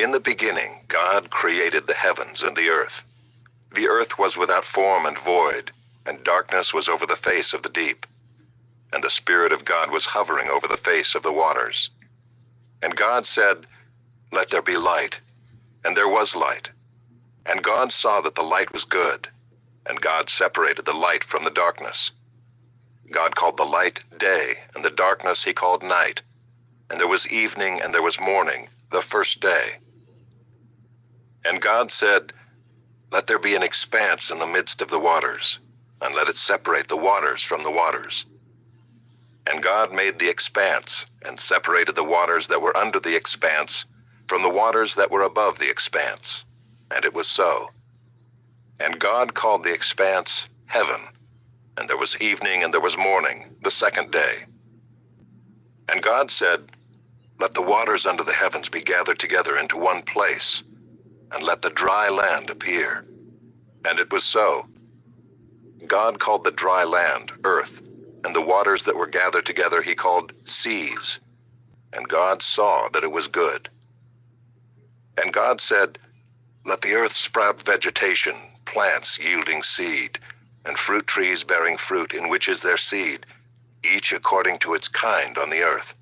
In the beginning, God created the heavens and the earth. The earth was without form and void, and darkness was over the face of the deep. And the Spirit of God was hovering over the face of the waters. And God said, "Let there be light." And there was light. And God saw that the light was good. And God separated the light from the darkness. God called the light day, and the darkness he called night. And there was evening and there was morning, the first day. And God said, "Let there be an expanse in the midst of the waters, and let it separate the waters from the waters." And God made the expanse, and separated the waters that were under the expanse from the waters that were above the expanse. And it was so. And God called the expanse heaven. And there was evening and there was morning, the second day. And God said, "Let the waters under the heavens be gathered together into one place, and let the dry land appear." And it was so. God called the dry land earth, and the waters that were gathered together he called seas. And God saw that it was good. And God said, "Let the earth sprout vegetation, plants yielding seed, and fruit trees bearing fruit in which is their seed, each according to its kind on the earth."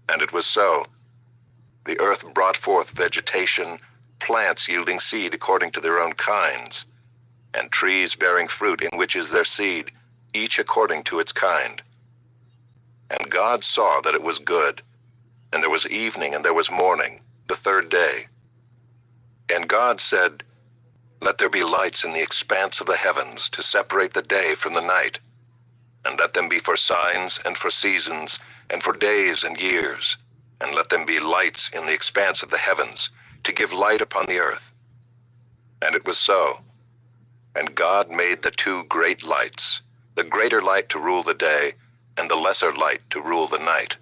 And it was so. The earth brought forth vegetation, plants yielding seed according to their own kinds, and trees bearing fruit in which is their seed, each according to its kind. And God saw that it was good. And there was evening and there was morning, the third day. And God said, "Let there be lights in the expanse of the heavens to separate the day from the night, and let them be for signs and for seasons and for days and years, and let them be lights in the expanse of the heavens to give light upon the earth." And it was so. And God made the two great lights, the greater light to rule the day, and the lesser light to rule the night,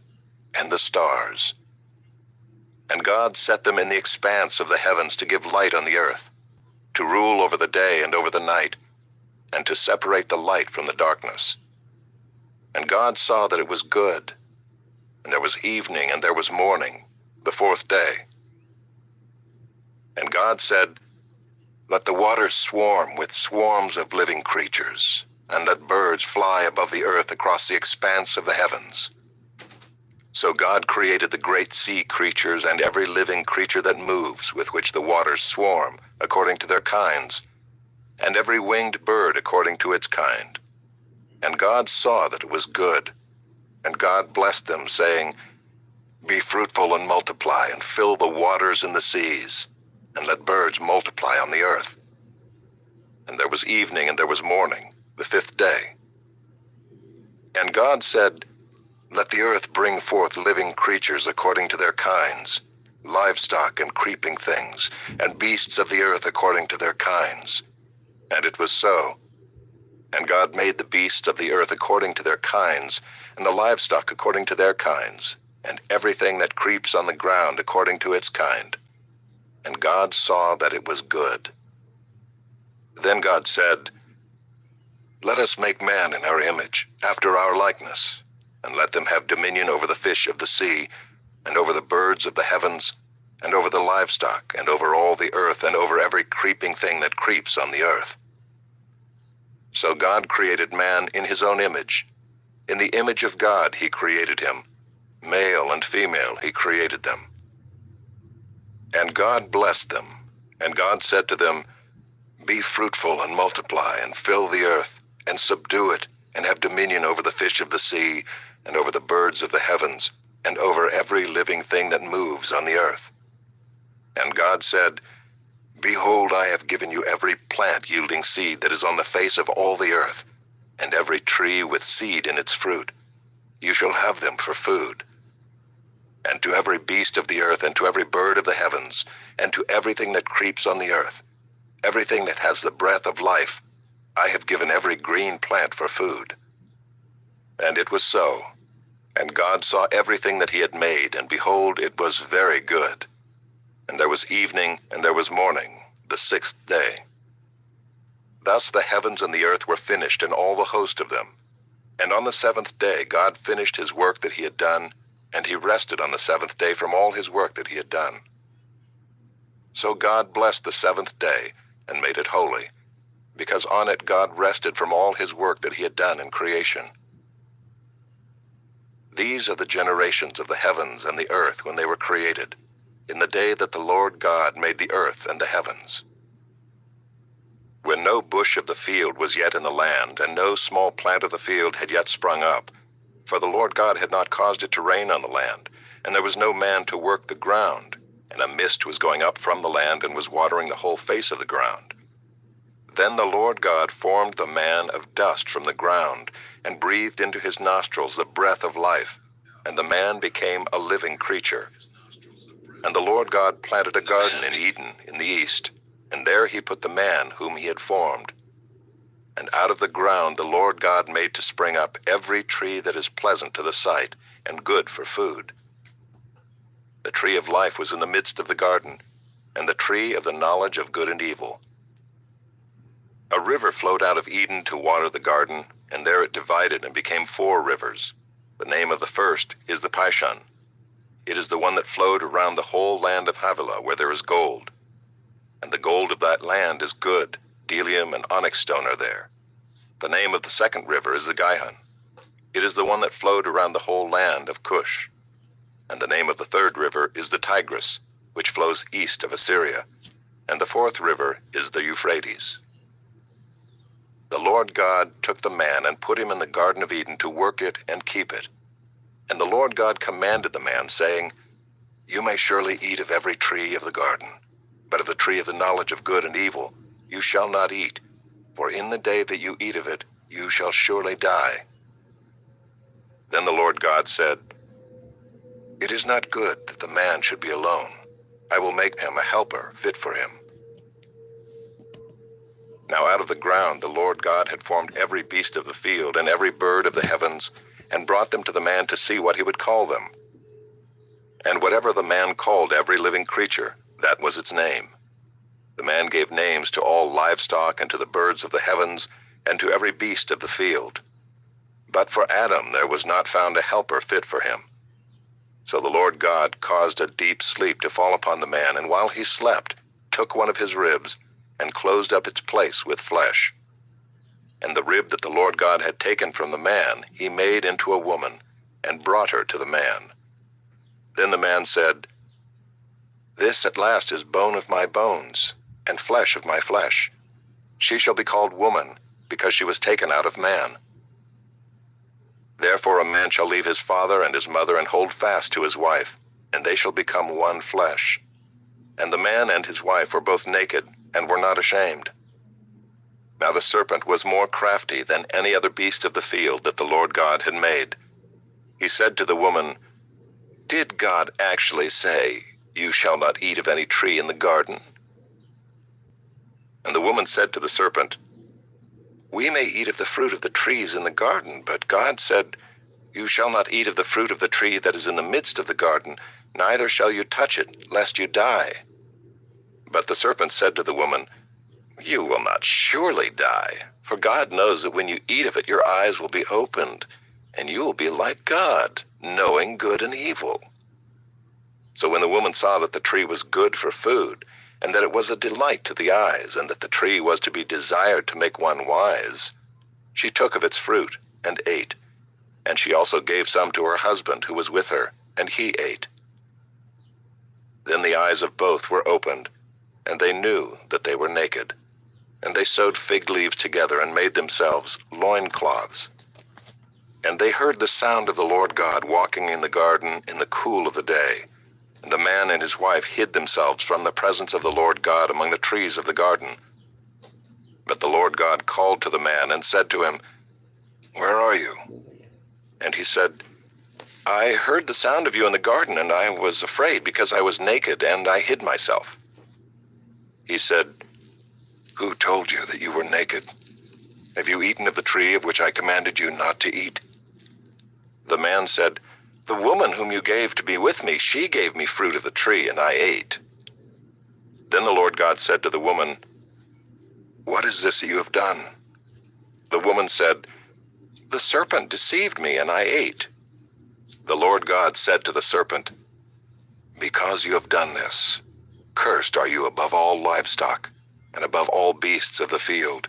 and the stars. And God set them in the expanse of the heavens to give light on the earth, to rule over the day and over the night, and to separate the light from the darkness. And God saw that it was good. And there was evening and there was morning, the fourth day. And God said, "Let the waters swarm with swarms of living creatures, and let birds fly above the earth across the expanse of the heavens." So God created the great sea creatures and every living creature that moves, with which the waters swarm, according to their kinds, and every winged bird according to its kind. And God saw that it was good. And God blessed them, saying, "Be fruitful and multiply, and fill the waters in the seas, and let birds multiply on the earth." And there was evening and there was morning, the fifth day. And God said, "Let the earth bring forth living creatures according to their kinds, livestock and creeping things, and beasts of the earth according to their kinds." And it was so. And God made the beasts of the earth according to their kinds, and the livestock according to their kinds, and everything that creeps on the ground according to its kind. And God saw that it was good. Then God said, "Let us make man in our image, after our likeness, and let them have dominion over the fish of the sea, and over the birds of the heavens, and over the livestock, and over all the earth, and over every creeping thing that creeps on the earth." So God created man in his own image. In the image of God he created him. Male and female he created them. And God blessed them. And God said to them, "Be fruitful and multiply, and fill the earth, and subdue it, and have dominion over the fish of the sea, and over the birds of the heavens, and over every living thing that moves on the earth." And God said, "Behold, I have given you every plant yielding seed that is on the face of all the earth, and every tree with seed in its fruit. You shall have them for food. And to every beast of the earth, and to every bird of the heavens, and to everything that creeps on the earth, everything that has the breath of life, I have given every green plant for food." And it was so. And God saw everything that he had made, and behold, it was very good. And there was evening and there was morning, the sixth day. Thus the heavens and the earth were finished, and all the host of them. And on the seventh day God finished his work that he had done, and he rested on the seventh day from all his work that he had done. So God blessed the seventh day and made it holy, because on it God rested from all his work that he had done in creation. These are the generations of the heavens and the earth when they were created, in the day that the Lord God made the earth and the heavens. When no bush of the field was yet in the land, and no small plant of the field had yet sprung up, for the Lord God had not caused it to rain on the land, and there was no man to work the ground, and a mist was going up from the land and was watering the whole face of the ground. Then the Lord God formed the man of dust from the ground, and breathed into his nostrils the breath of life, and the man became a living creature. And the Lord God planted a garden in Eden in the east, and there he put the man whom he had formed. And out of the ground the Lord God made to spring up every tree that is pleasant to the sight, and good for food. The tree of life was in the midst of the garden, and the tree of the knowledge of good and evil. A river flowed out of Eden to water the garden, and there it divided and became 4 rivers. The name of the first is the Pishon. It is the one that flowed around the whole land of Havilah, where there is gold. And the gold of that land is good. Bdellium and onyx stone are there. The name of the second river is the Gihon. It is the one that flowed around the whole land of Cush. And the name of the third river is the Tigris, which flows east of Assyria. And the fourth river is the Euphrates. The Lord God took the man and put him in the Garden of Eden to work it and keep it. And the Lord God commanded the man, saying, You may surely eat of every tree of the garden, but of the tree of the knowledge of good and evil you shall not eat, for in the day that you eat of it you shall surely die. Then the Lord God said, It is not good that the man should be alone. I will make him a helper fit for him. Now out of the ground the Lord God had formed every beast of the field and every bird of the heavens, and brought them to the man to see what he would call them. And whatever the man called every living creature, that was its name. The man gave names to all livestock and to the birds of the heavens and to every beast of the field. But for Adam there was not found a helper fit for him. So the Lord God caused a deep sleep to fall upon the man, and while he slept, took one of his ribs and closed up its place with flesh. And the rib that the Lord God had taken from the man he made into a woman, and brought her to the man. Then the man said, This at last is bone of my bones, and flesh of my flesh. She shall be called woman, because she was taken out of man. Therefore a man shall leave his father and his mother, and hold fast to his wife, and they shall become one flesh. And the man and his wife were both naked, and were not ashamed. Now the serpent was more crafty than any other beast of the field that the Lord God had made. He said to the woman, Did God actually say, You shall not eat of any tree in the garden? And the woman said to the serpent, We may eat of the fruit of the trees in the garden, but God said, You shall not eat of the fruit of the tree that is in the midst of the garden, neither shall you touch it, lest you die. But the serpent said to the woman, You will not surely die, for God knows that when you eat of it your eyes will be opened, and you will be like God, knowing good and evil. So when the woman saw that the tree was good for food, and that it was a delight to the eyes, and that the tree was to be desired to make one wise, she took of its fruit and ate, and she also gave some to her husband who was with her, and he ate. Then the eyes of both were opened, and they knew that they were naked. And they sewed fig leaves together and made themselves loincloths. And they heard the sound of the Lord God walking in the garden in the cool of the day. And the man and his wife hid themselves from the presence of the Lord God among the trees of the garden. But the Lord God called to the man and said to him, Where are you? And he said, I heard the sound of you in the garden, and I was afraid because I was naked, and I hid myself. He said, Who told you that you were naked? Have you eaten of the tree of which I commanded you not to eat? The man said, The woman whom you gave to be with me, she gave me fruit of the tree, and I ate. Then the Lord God said to the woman, What is this that you have done? The woman said, The serpent deceived me, and I ate. The Lord God said to the serpent, Because you have done this, Cursed are you above all livestock, and above all beasts of the field.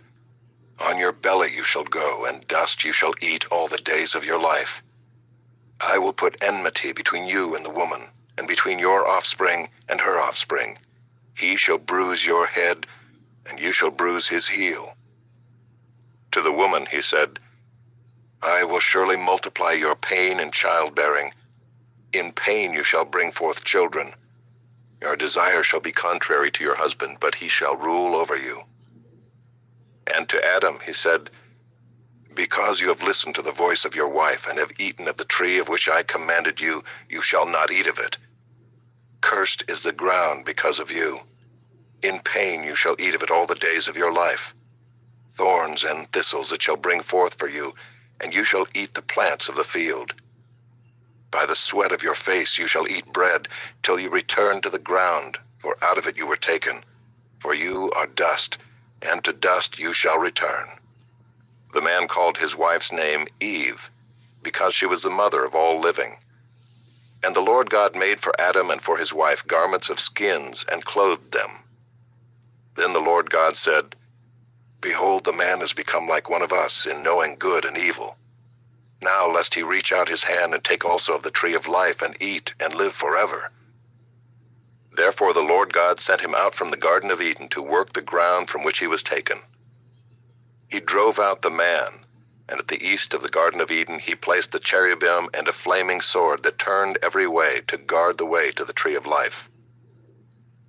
On your belly you shall go, and dust you shall eat all the days of your life. I will put enmity between you and the woman, and between your offspring and her offspring. He shall bruise your head, and you shall bruise his heel. To the woman he said, I will surely multiply your pain in childbearing. In pain you shall bring forth children. Your desire shall be contrary to your husband, but he shall rule over you. And to Adam he said, Because you have listened to the voice of your wife, and have eaten of the tree of which I commanded you, you shall not eat of it. Cursed is the ground because of you. In pain you shall eat of it all the days of your life. Thorns and thistles it shall bring forth for you, and you shall eat the plants of the field. By the sweat of your face you shall eat bread, till you return to the ground, for out of it you were taken. For you are dust, and to dust you shall return. The man called his wife's name Eve, because she was the mother of all living. And the Lord God made for Adam and for his wife garments of skins, and clothed them. Then the Lord God said, Behold, the man has become like one of us in knowing good and evil. Now lest he reach out his hand and take also of the tree of life and eat and live forever. Therefore the Lord God sent him out from the Garden of Eden to work the ground from which he was taken. He drove out the man, and at the east of the Garden of Eden he placed the cherubim and a flaming sword that turned every way to guard the way to the tree of life.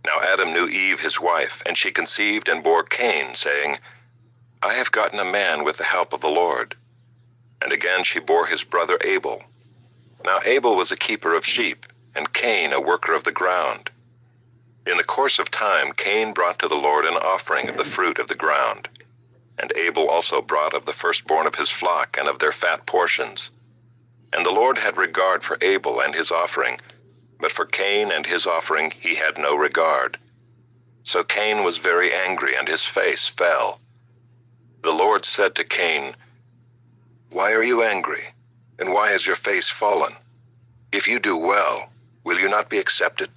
Now Adam knew Eve his wife, and she conceived and bore Cain, saying, I have gotten a man with the help of the Lord. And again she bore his brother Abel. Now Abel was a keeper of sheep, and Cain a worker of the ground. In the course of time Cain brought to the Lord an offering of the fruit of the ground. And Abel also brought of the firstborn of his flock and of their fat portions. And the Lord had regard for Abel and his offering, but for Cain and his offering he had no regard. So Cain was very angry, and his face fell. The Lord said to Cain, Why are you angry, and why has your face fallen? If you do well, will you not be accepted?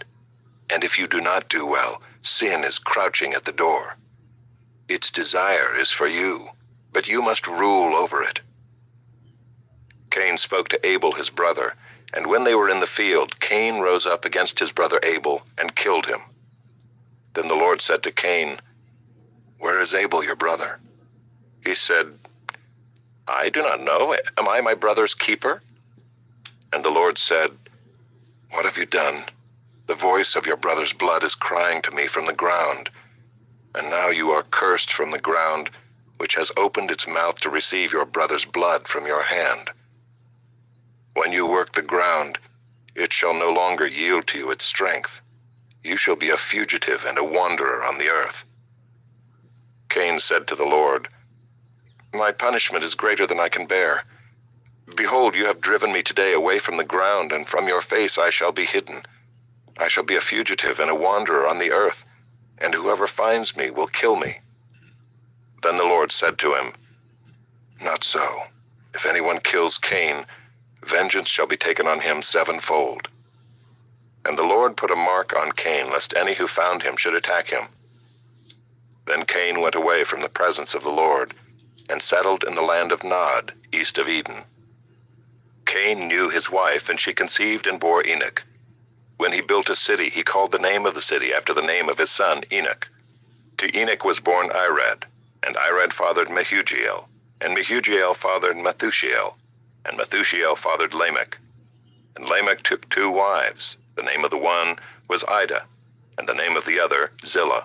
And if you do not do well, sin is crouching at the door. Its desire is for you, but you must rule over it. Cain spoke to Abel his brother, and when they were in the field, Cain rose up against his brother Abel and killed him. Then the Lord said to Cain, Where is Abel your brother? He said, I do not know. Am I my brother's keeper? And the Lord said, What have you done? The voice of your brother's blood is crying to me from the ground. And now you are cursed from the ground, which has opened its mouth to receive your brother's blood from your hand. When you work the ground, it shall no longer yield to you its strength. You shall be a fugitive and a wanderer on the earth. Cain said to the Lord, My punishment is greater than I can bear. Behold, you have driven me today away from the ground, and from your face I shall be hidden. I shall be a fugitive and a wanderer on the earth, and whoever finds me will kill me. Then the Lord said to him, Not so. If anyone kills Cain, vengeance shall be taken on him sevenfold. And the Lord put a mark on Cain, lest any who found him should attack him. Then Cain went away from the presence of the Lord, and settled in the land of Nod, east of Eden. Cain knew his wife, and she conceived and bore Enoch. When he built a city, he called the name of the city after the name of his son Enoch. To Enoch was born Irad, and Irad fathered Mehujael, and Mehujael fathered Methushael, and Methushael fathered Lamech. And Lamech took 2 wives. The name of the one was Ida, and the name of the other Zillah.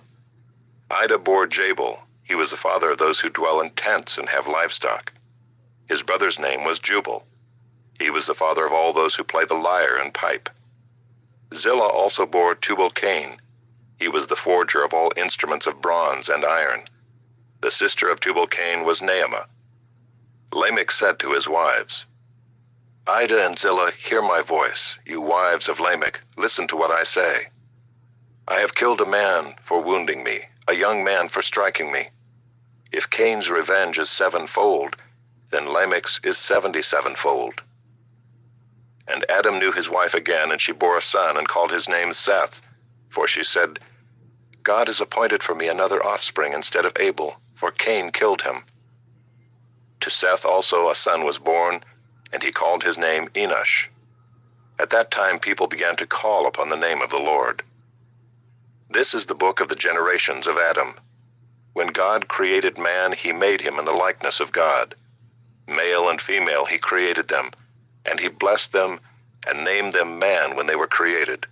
Ida bore Jabal. He was the father of those who dwell in tents and have livestock. His brother's name was Jubal. He was the father of all those who play the lyre and pipe. Zillah also bore Tubal-Cain. He was the forger of all instruments of bronze and iron. The sister of Tubal-Cain was Naamah. Lamech said to his wives, Ida and Zillah, hear my voice. You wives of Lamech, listen to what I say. I have killed a man for wounding me, a young man for striking me. If Cain's revenge is 7-fold, then Lamech's is 77-fold. And Adam knew his wife again, and she bore a son and called his name Seth. For she said, God has appointed for me another offspring instead of Abel, for Cain killed him. To Seth also a son was born, and he called his name Enosh. At that time people began to call upon the name of the Lord. This is the book of the generations of Adam. When God created man, he made him in the likeness of God. Male and female he created them, and he blessed them and named them man when they were created.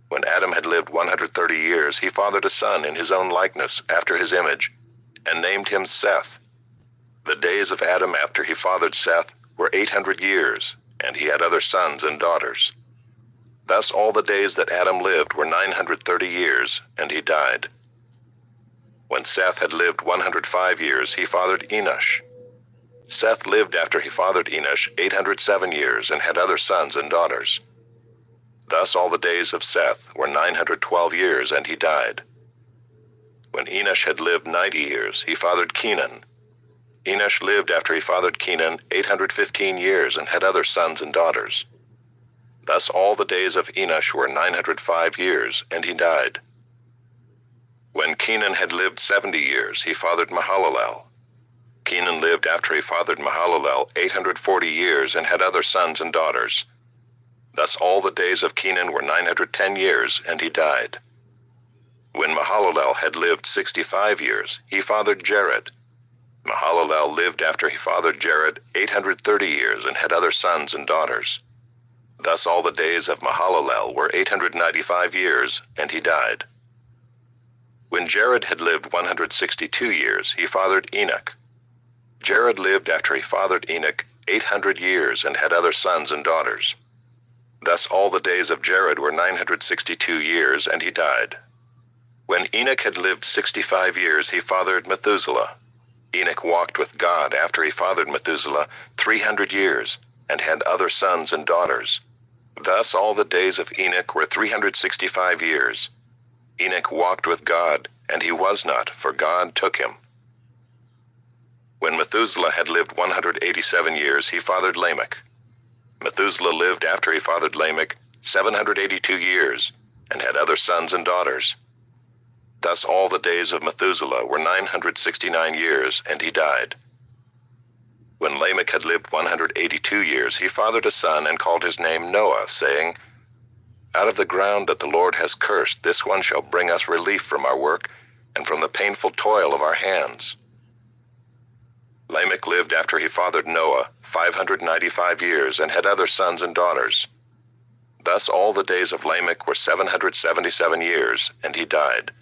When Adam had lived 130 years, he fathered a son in his own likeness, after his image, and named him Seth. The days of Adam after he fathered Seth were 800 years, and he had other sons and daughters. Thus all the days that Adam lived were 930 years, and he died. When Seth had lived 105 years, he fathered Enosh. Seth lived after he fathered Enosh 807 years, and had other sons and daughters. Thus all the days of Seth were 912 years, and he died. When Enosh had lived 90 years, he fathered Kenan. Enosh lived after he fathered Kenan 815 years, and had other sons and daughters. Thus all the days of Enosh were 905 years, and he died. When Kenan had lived 70 years, he fathered Mahalalel. Kenan lived after he fathered Mahalalel 840 years, and had other sons and daughters. Thus all the days of Kenan were 910 years, and he died. When Mahalalel had lived 65 years, he fathered Jared. Mahalalel lived after he fathered Jared 830 years, and had other sons and daughters. Thus all the days of Mahalalel were 895 years, and he died. When Jared had lived 162 years, he fathered Enoch. Jared lived after he fathered Enoch 800 years, and had other sons and daughters. Thus all the days of Jared were 962 years, and he died. When Enoch had lived 65 years, he fathered Methuselah. Enoch walked with God after he fathered Methuselah 300 years, and had other sons and daughters. Thus all the days of Enoch were 365 years. Enoch walked with God, and he was not, for God took him. When Methuselah had lived 187 years, he fathered Lamech. Methuselah lived after he fathered Lamech 782 years, and had other sons and daughters. Thus all the days of Methuselah were 969 years, and he died. When Lamech had lived 182 years, he fathered a son and called his name Noah, saying, "Out of the ground that the Lord has cursed, this one shall bring us relief from our work and from the painful toil of our hands." Lamech lived after he fathered Noah 595 years, and had other sons and daughters. Thus all the days of Lamech were 777 years, and he died.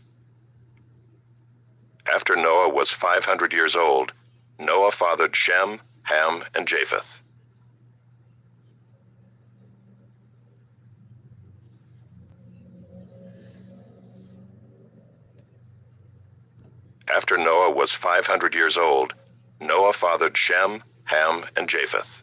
After Noah was 500 years old, Noah fathered Shem, Ham, and Japheth. After Noah was 500 years old, Noah fathered Shem, Ham, and Japheth.